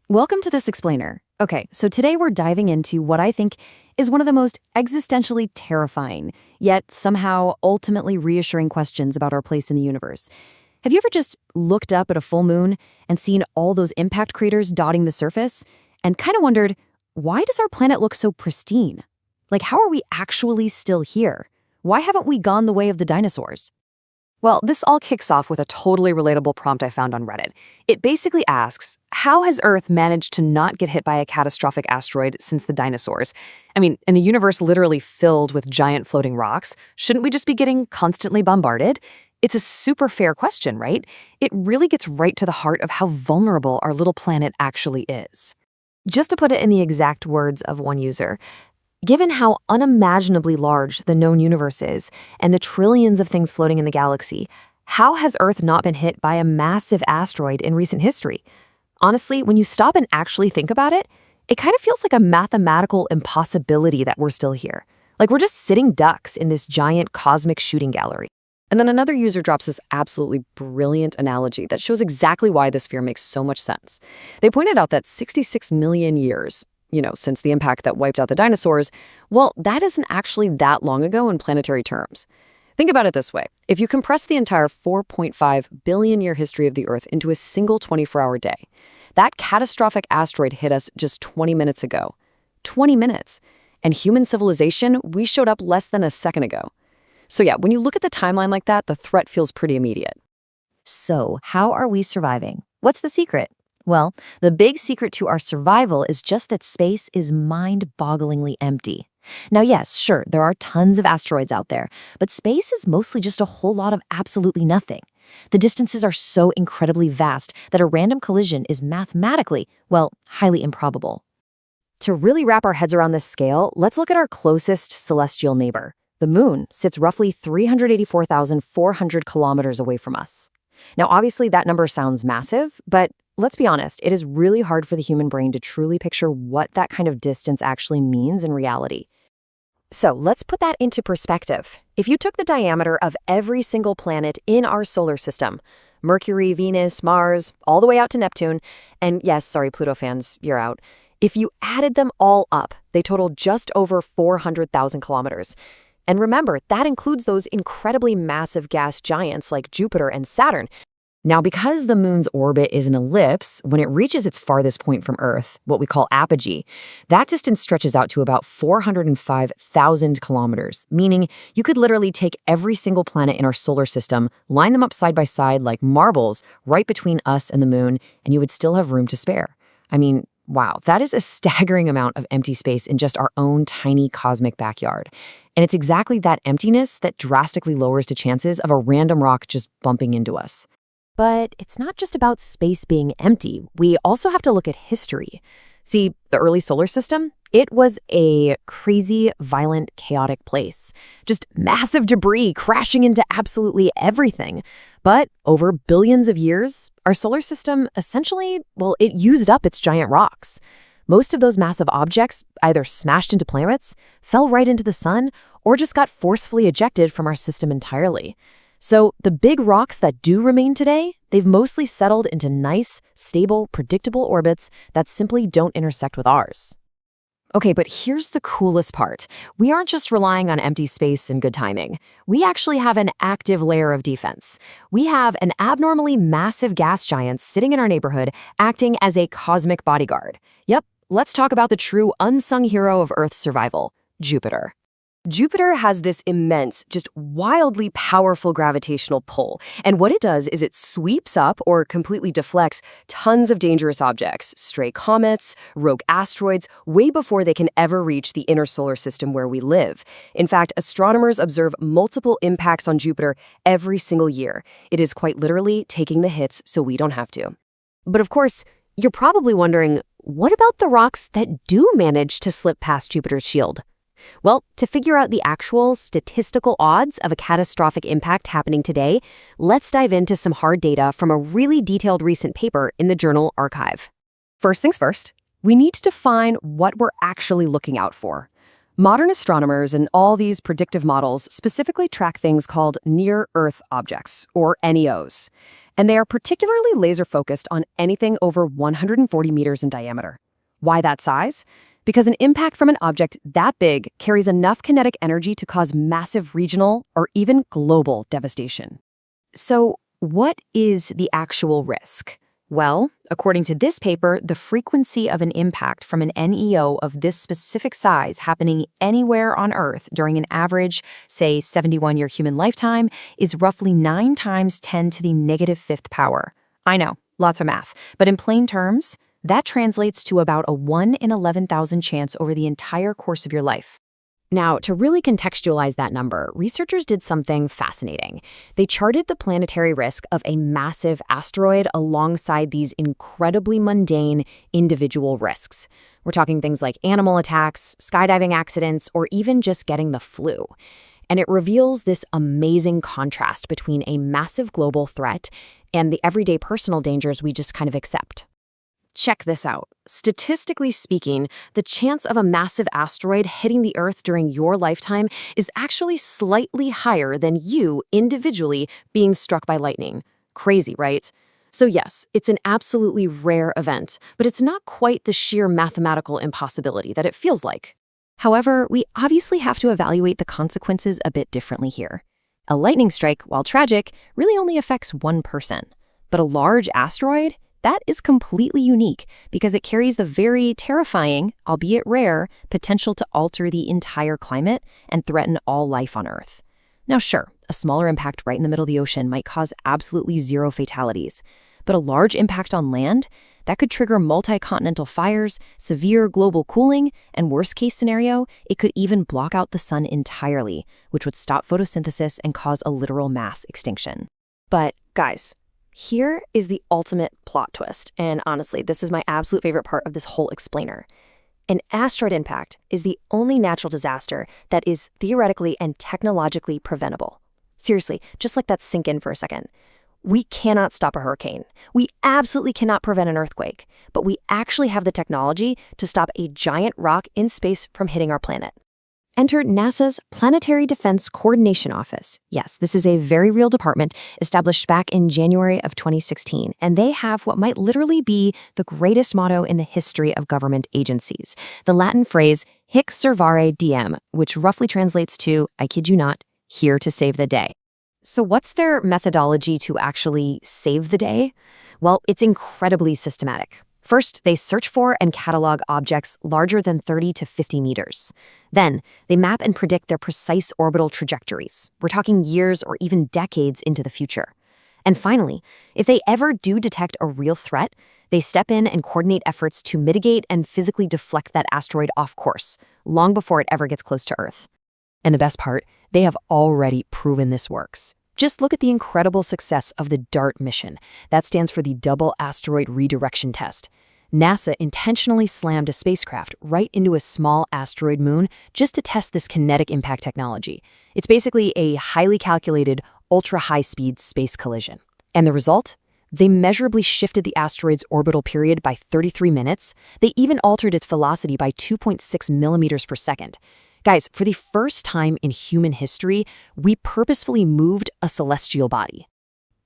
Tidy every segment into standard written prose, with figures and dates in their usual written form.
Welcome to This Explainer. Okay, so today we're diving into what I think is one of the most existentially terrifying, yet somehow ultimately reassuring questions about our place in the universe. Have you ever just looked up at a full moon and seen all those impact craters dotting the surface and kind of wondered, why does our planet look so pristine? Like, how are we actually still here? Why haven't we gone the way of the dinosaurs? Well, this all kicks off with a totally relatable prompt I found on Reddit. It basically asks, how has Earth managed to not get hit by a catastrophic asteroid since the dinosaurs? I mean, in a universe literally filled with giant floating rocks, shouldn't we just be getting constantly bombarded? It's a super fair question, right? It really gets right to the heart of how vulnerable our little planet actually is. Just to put it in the exact words of one user, given how unimaginably large the known universe is and the trillions of things floating in the galaxy, how has Earth not been hit by a massive asteroid in recent history? Honestly, when you stop and actually think about it, it kind of feels like a mathematical impossibility that we're still here. Like we're just sitting ducks in this giant cosmic shooting gallery. And then another user drops this absolutely brilliant analogy that shows exactly why this fear makes so much sense. They pointed out that 66 million years, since the impact that wiped out the dinosaurs, well, that isn't actually that long ago in planetary terms. Think about it this way. If you compress the entire 4.5 billion year history of the Earth into a single 24-hour day, that catastrophic asteroid hit us just 20 minutes ago. 20 minutes. And human civilization, we showed up less than a second ago. So yeah, when you look at the timeline like that, the threat feels pretty immediate. So, how are we surviving? What's the secret? Well, the big secret to our survival is just that space is mind-bogglingly empty. Now, yes, sure, there are tons of asteroids out there, but space is mostly just a whole lot of absolutely nothing. The distances are so incredibly vast that a random collision is mathematically, well, highly improbable. To really wrap our heads around this scale, let's look at our closest celestial neighbor. The moon sits roughly 384,400 kilometers away from us. Now, obviously, that number sounds massive, but let's be honest, it is really hard for the human brain to truly picture what that kind of distance actually means in reality. So let's put that into perspective. If you took the diameter of every single planet in our solar system, Mercury, Venus, Mars, all the way out to Neptune, and yes, sorry, Pluto fans, you're out. If you added them all up, they total just over 400,000 kilometers. And remember, that includes those incredibly massive gas giants like Jupiter and Saturn. Now, because the moon's orbit is an ellipse, when it reaches its farthest point from Earth, what we call apogee, that distance stretches out to about 405,000 kilometers, meaning you could literally take every single planet in our solar system, line them up side by side like marbles right between us and the moon, and you would still have room to spare. I mean, wow, that is a staggering amount of empty space in just our own tiny cosmic backyard. And it's exactly that emptiness that drastically lowers the chances of a random rock just bumping into us. But it's not just about space being empty. We also have to look at history. See, the early solar system, it was a crazy, violent, chaotic place. Just massive debris crashing into absolutely everything. But over billions of years, our solar system essentially, well, it used up its giant rocks. Most of those massive objects either smashed into planets, fell right into the sun, or just got forcefully ejected from our system entirely. So the big rocks that do remain today, they've mostly settled into nice, stable, predictable orbits that simply don't intersect with ours. Okay, but here's the coolest part. We aren't just relying on empty space and good timing. We actually have an active layer of defense. We have an abnormally massive gas giant sitting in our neighborhood acting as a cosmic bodyguard. Yep, let's talk about the true unsung hero of Earth's survival, Jupiter. Jupiter has this immense, just wildly powerful gravitational pull, and what it does is it sweeps up or completely deflects tons of dangerous objects, stray comets, rogue asteroids, way before they can ever reach the inner solar system where we live. In fact, astronomers observe multiple impacts on Jupiter every single year. It is quite literally taking the hits so we don't have to. But of course, you're probably wondering, what about the rocks that do manage to slip past Jupiter's shield? Well, to figure out the actual statistical odds of a catastrophic impact happening today, let's dive into some hard data from a really detailed recent paper in the journal Archive. First things first, we need to define what we're actually looking out for. Modern astronomers and all these predictive models specifically track things called near-Earth objects, or NEOs. And they are particularly laser-focused on anything over 140 meters in diameter. Why that size? Because an impact from an object that big carries enough kinetic energy to cause massive regional or even global devastation. So, what is the actual risk? Well, according to this paper, the frequency of an impact from an NEO of this specific size happening anywhere on Earth during an average, say, 71-year human lifetime is roughly 9 times 10 to the negative 5th power. I know, lots of math, but in plain terms, that translates to about a 1 in 11,000 chance over the entire course of your life. Now, to really contextualize that number, researchers did something fascinating. They charted the planetary risk of a massive asteroid alongside these incredibly mundane individual risks. We're talking things like animal attacks, skydiving accidents, or even just getting the flu. And it reveals this amazing contrast between a massive global threat and the everyday personal dangers we just kind of accept. Check this out. Statistically speaking, the chance of a massive asteroid hitting the Earth during your lifetime is actually slightly higher than you individually being struck by lightning. Crazy, right? So yes, it's an absolutely rare event, but it's not quite the sheer mathematical impossibility that it feels like. However, we obviously have to evaluate the consequences a bit differently here. A lightning strike, while tragic, really only affects one person. But a large asteroid? That is completely unique because it carries the very terrifying, albeit rare, potential to alter the entire climate and threaten all life on Earth. Now sure, a smaller impact right in the middle of the ocean might cause absolutely zero fatalities, but a large impact on land, that could trigger multi-continental fires, severe global cooling, and worst case scenario, it could even block out the sun entirely, which would stop photosynthesis and cause a literal mass extinction. But guys, here is the ultimate plot twist, and honestly, this is my absolute favorite part of this whole explainer. An asteroid impact is the only natural disaster that is theoretically and technologically preventable. Seriously, just let that sink in for a second. We cannot stop a hurricane. We absolutely cannot prevent an earthquake, but we actually have the technology to stop a giant rock in space from hitting our planet. Enter NASA's Planetary Defense Coordination Office. Yes, this is a very real department established back in January of 2016, and they have what might literally be the greatest motto in the history of government agencies, the Latin phrase Hic Servare Diem, which roughly translates to, I kid you not, here to save the day. So what's their methodology to actually save the day? Well, it's incredibly systematic. First, they search for and catalog objects larger than 30 to 50 meters. Then, they map and predict their precise orbital trajectories. We're talking years or even decades into the future. And finally, if they ever do detect a real threat, they step in and coordinate efforts to mitigate and physically deflect that asteroid off course, long before it ever gets close to Earth. And the best part, they have already proven this works. Just look at the incredible success of the DART mission. That stands for the Double Asteroid Redirection Test. NASA intentionally slammed a spacecraft right into a small asteroid moon just to test this kinetic impact technology. It's basically a highly calculated, ultra-high-speed space collision. And the result? They measurably shifted the asteroid's orbital period by 33 minutes. They even altered its velocity by 2.6 millimeters per second. Guys, for the first time in human history, we purposefully moved a celestial body.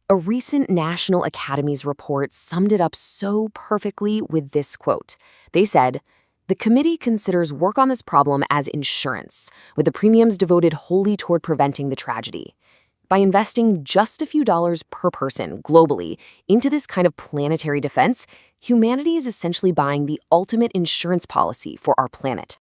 A recent National Academy's report summed it up so perfectly with this quote. They said, "The committee considers work on this problem as insurance, with the premiums devoted wholly toward preventing the tragedy. By investing just a few dollars per person globally into this kind of planetary defense, humanity is essentially buying the ultimate insurance policy for our planet."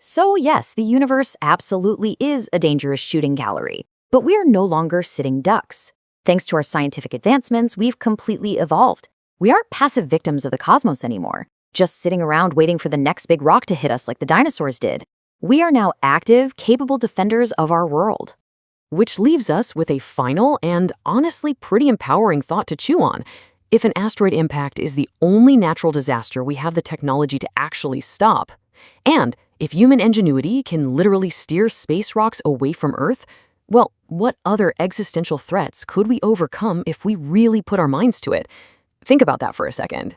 So yes, the universe absolutely is a dangerous shooting gallery, but we are no longer sitting ducks. Thanks to our scientific advancements, we've completely evolved. We aren't passive victims of the cosmos anymore, just sitting around waiting for the next big rock to hit us like the dinosaurs did. We are now active, capable defenders of our world. Which leaves us with a final and honestly pretty empowering thought to chew on. If an asteroid impact is the only natural disaster we have the technology to actually stop, and if human ingenuity can literally steer space rocks away from Earth, well, what other existential threats could we overcome if we really put our minds to it? Think about that for a second.